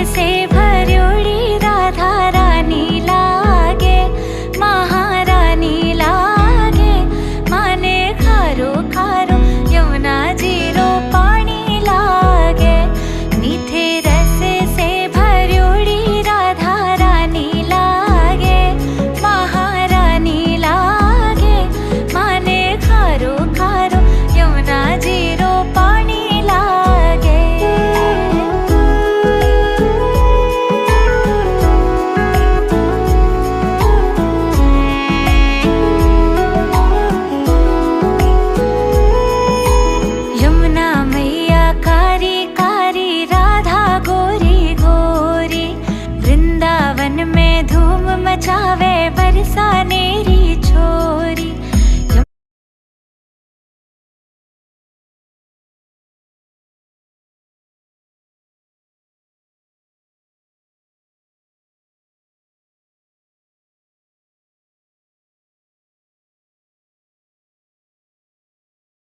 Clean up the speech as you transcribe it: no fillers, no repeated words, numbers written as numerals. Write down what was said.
से भर्योड़ी राधा रानी लागे, महारानी लागे। माने खारो खारो यमुना जीरो पानी लागे। मीठे रस से भर्योड़ी राधा रानी लागे, महारानी लागे। माने खारो खारो यमुना जीरो पानी लागे। यमुना मैया कारी कारी, राधा गोरी गोरी। वृंदावन में धूम मचावे बरसाने